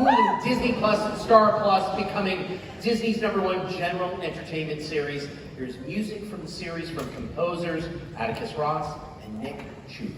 Hulu, Disney Plus, and Star Plus, becoming Disney's #1 general entertainment series. Here's music from the series from composers Atticus Ross and Nick Chuba.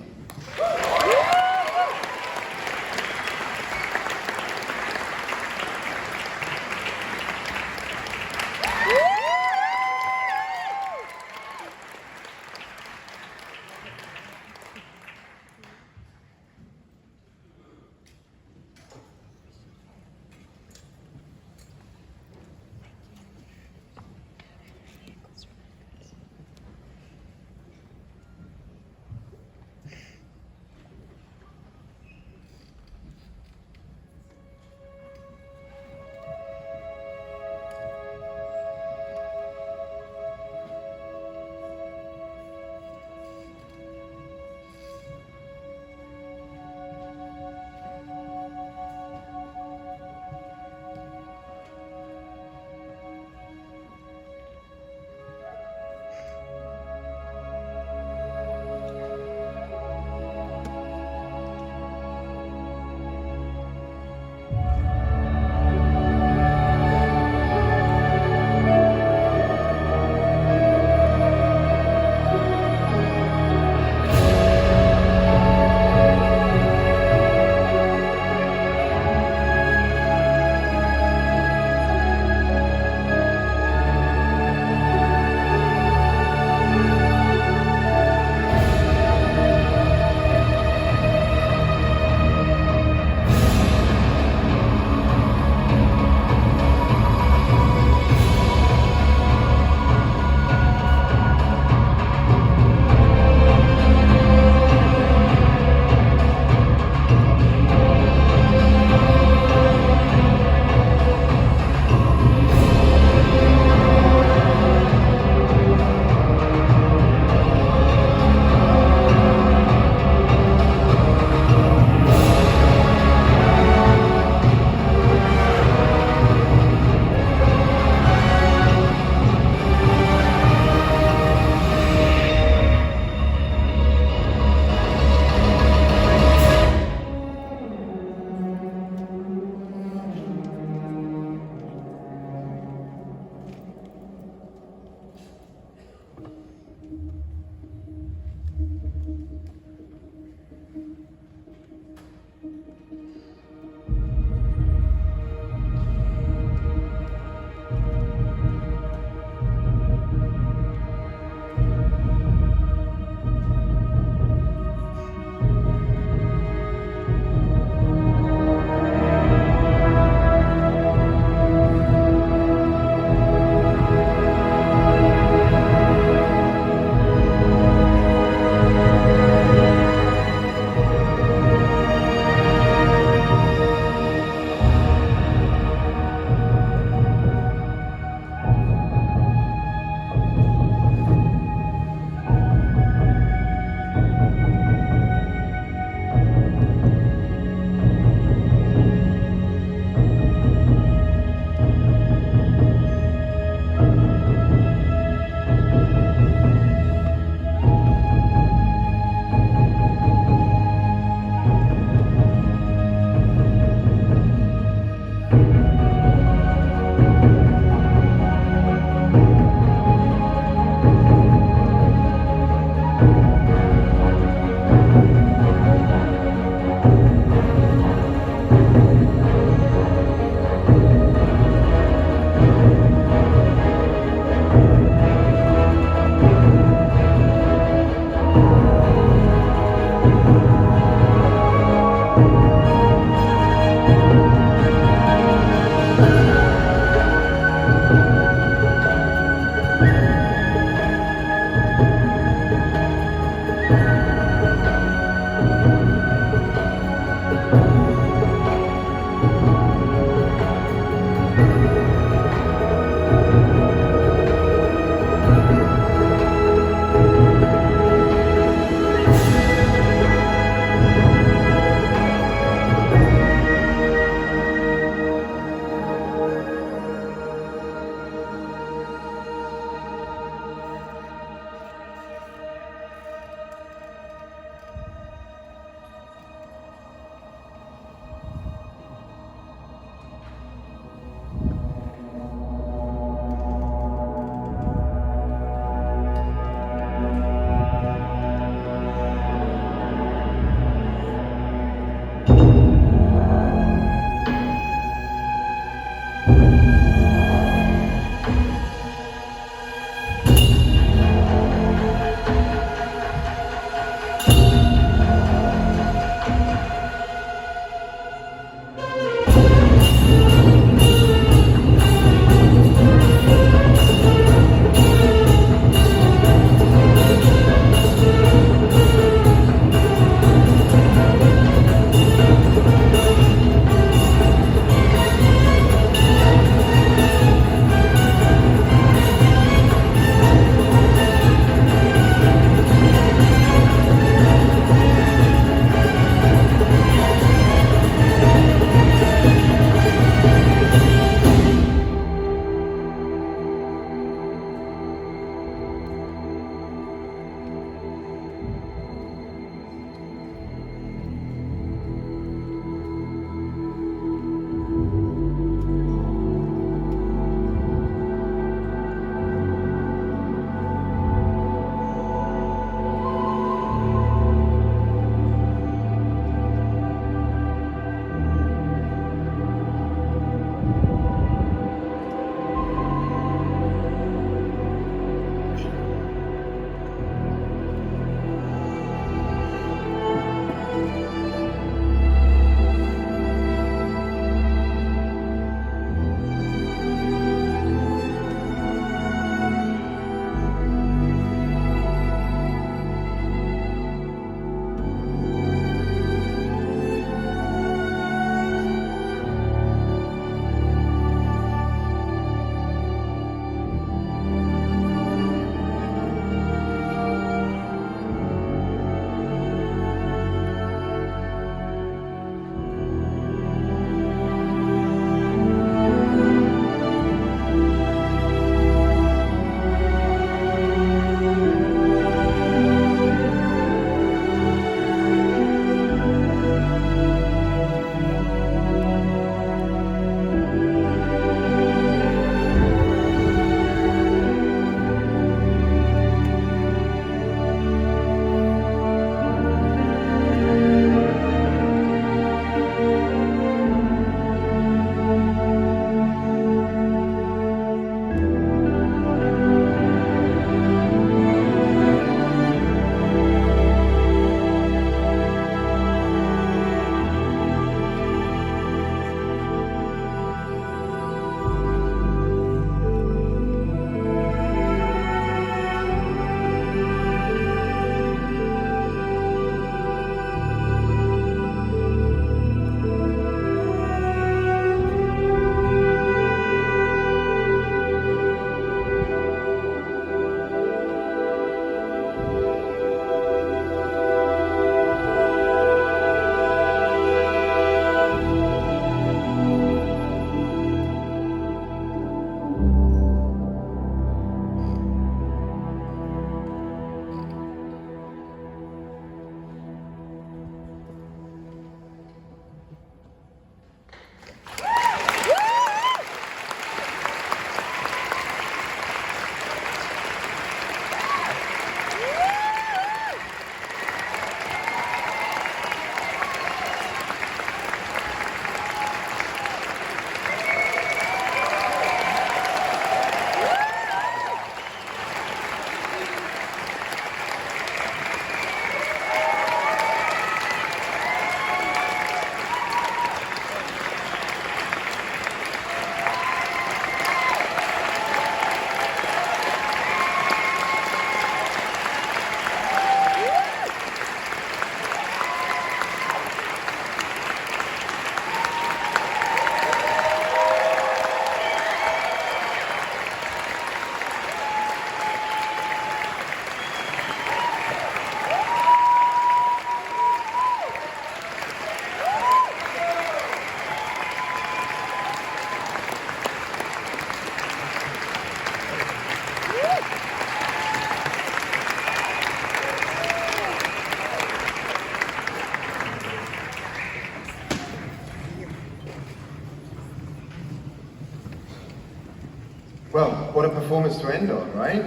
Well, what a performance to end on, right?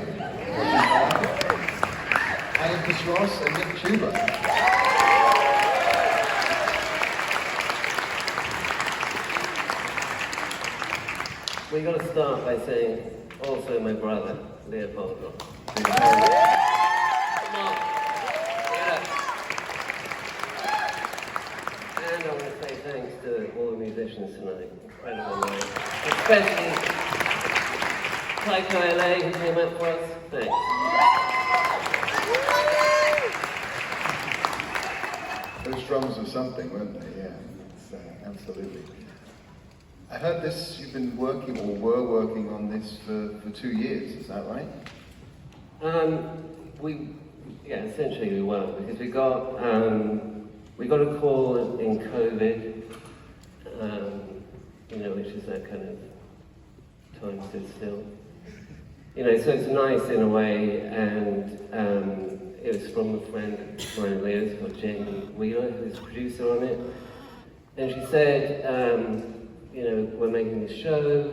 Atticus Ross and Nick Chuba. We got to start by saying, also my brother, Leopoldo. Come on, get up. And I want to say thanks to all the musicians tonight. Incredible night. Especially Taiko LA who came up for us. Thanks. Those drums were something, weren't they? Yeah, absolutely. I heard this, you've been working, or were working on this for 2 years, is that right? Essentially we were, because we got a call in COVID, which is that kind of time stood still. So it's nice in a way, and it was from a friend of mine, Leo's, called Jamie Wheeler, who's the producer on it. And she said, we're making this show,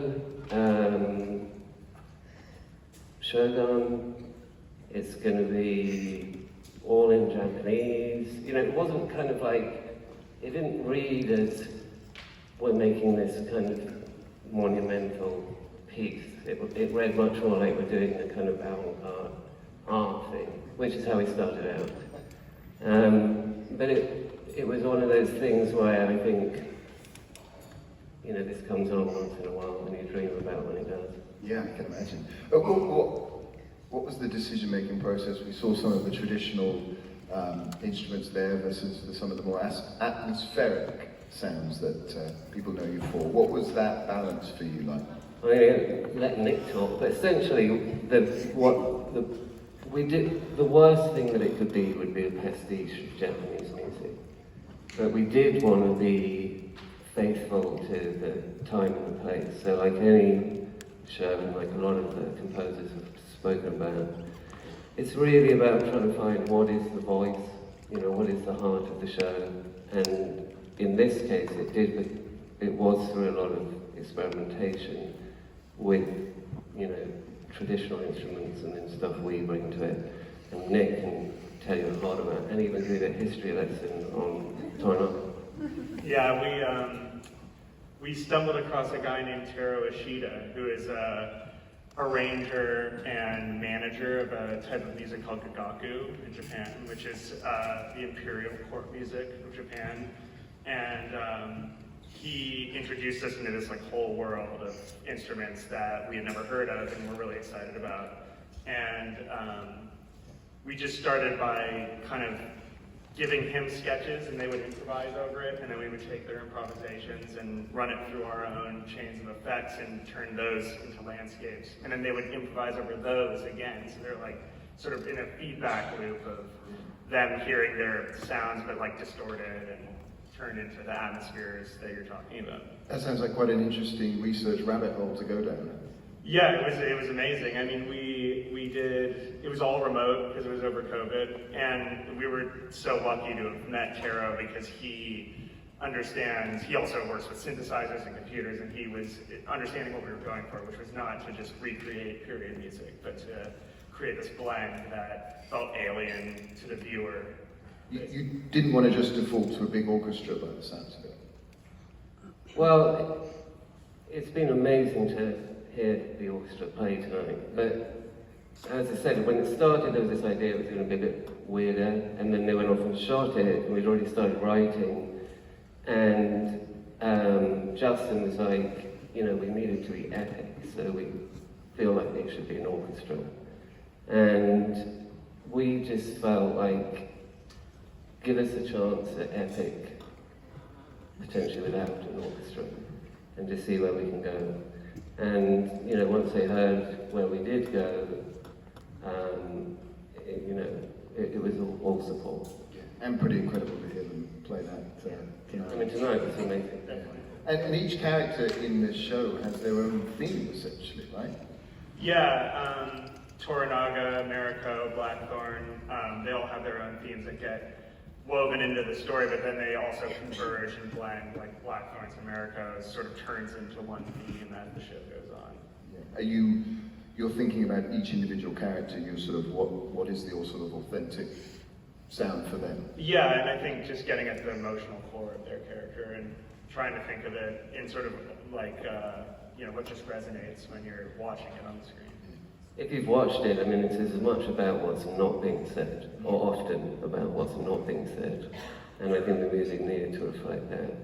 Shogun, it's going to be all in Japanese. It wasn't kind of like, it didn't read as we're making this kind of monumental piece. It read much more like we're doing a kind of avant-garde art thing, which is how we started out. But it was one of those things where I think, this comes on once in a while and you dream about when it does. Yeah, I can imagine. What was the decision-making process? We saw some of the traditional instruments there versus some of the more atmospheric sounds that people know you for. What was that balance for you like? I'm going to let Nick talk, but essentially the worst thing that it could be would be a pastiche of Japanese music. But we did want to be faithful to the time and the place. So like any show, and like a lot of the composers have spoken about, it's really about trying to find what is the voice, what is the heart of the show. And in this case it was through a lot of experimentation with, traditional instruments and then stuff we bring to it. And Nick can tell you a lot about, and even do the history lesson on Tornado. Yeah, we stumbled across a guy named Taro Ishida, who is a arranger and manager of a type of music called gagaku in Japan, which is the imperial court music of Japan. And he introduced us into this whole world of instruments that we had never heard of and were really excited about. And we just started by kind of giving him sketches, and they would improvise over it, and then we would take their improvisations and run it through our own chains of effects and turn those into landscapes. And then they would improvise over those again, so they're sort of in a feedback loop of them hearing their sounds but distorted and turned into the atmospheres that you're talking about. That sounds like quite an interesting research rabbit hole to go down. Yeah, it was amazing. I mean, we did, it was all remote because it was over COVID, and we were so lucky to have met Taro because he understands, he also works with synthesizers and computers, and he was understanding what we were going for, which was not to just recreate period music, but to create this blend that felt alien to the viewer. You didn't want to just default to a big orchestra by the sounds of it. Well, it's been amazing to hear the orchestra play tonight, but as I said, when it started there was this idea it was going to be a bit weirder, and then they went off and shot it, and we'd already started writing, and Justin was like, we needed to be epic, so we feel like there should be an orchestra. And we just felt like, give us a chance at epic, potentially without an orchestra, and just see where we can go. And once they heard where we did go, it was all support. And pretty incredible to hear them play that tonight. I mean, tonight was amazing. And each character in this show has their own theme, essentially, right? Yeah, Toranaga, Mariko, Blackthorn, they all have their own themes that get woven into the story, but then they also converge and blend, like Blackthorns and Mariko sort of turns into one theme as the show goes on. Yeah. You're thinking about each individual character, you sort of, what is your sort of authentic sound for them? Yeah, and I think just getting at the emotional core of their character and trying to think of it in sort of like, you know, what just resonates when you're watching it on the screen. If you've watched it, I mean, it's as much about what's not being said, or often about what's not being said. And I think the music needed to reflect that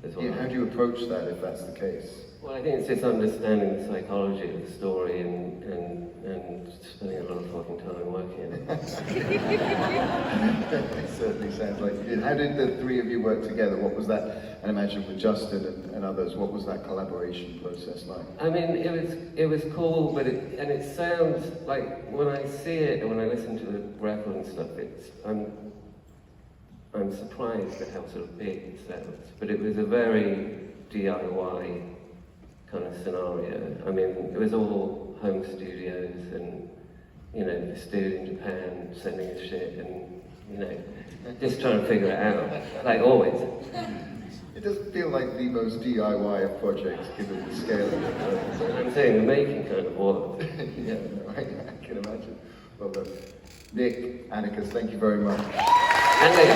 as well. Yeah, how do you approach that if that's the case? Well, I think it's just understanding the psychology of the story and spending a lot of fucking time working on it. It certainly sounds like you did. How did the three of you work together? What was that, and imagine with Justin and others, what was that collaboration process like? I mean, it was cool, but it sounds like, when I see it and when I listen to the record and stuff, I'm surprised at how sort of big it sounds. But it was a very DIY kind of scenario. I mean, it was all home studios and, you know, this dude in Japan sending us shit and, you know, just trying to figure it out, like always. It does feel like the most DIY of projects, given the scale of it. I'm saying the making kind of was. Yeah, no, I can imagine. Well done. Nick, Atticus, thank you very much. And they